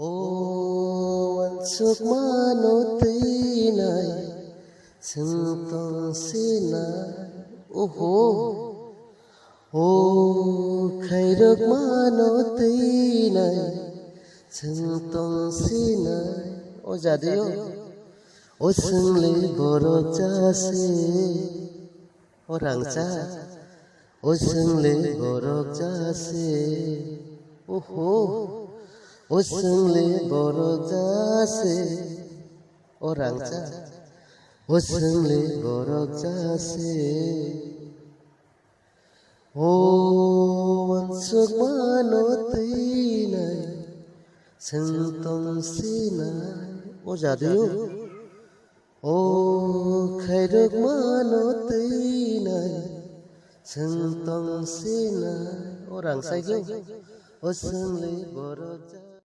Wan suk manoti nai sentong sina oho o khairok manoti nai sentong sina o jadio o sungli borok jase orang cha o sungli borok jase oho o sungli borok jase orang cha o sungli borok jase o wansuk manoti nai sentong sinai o jadio o khairok manoti nai sentong sinai orang saigyo o sungli borok jase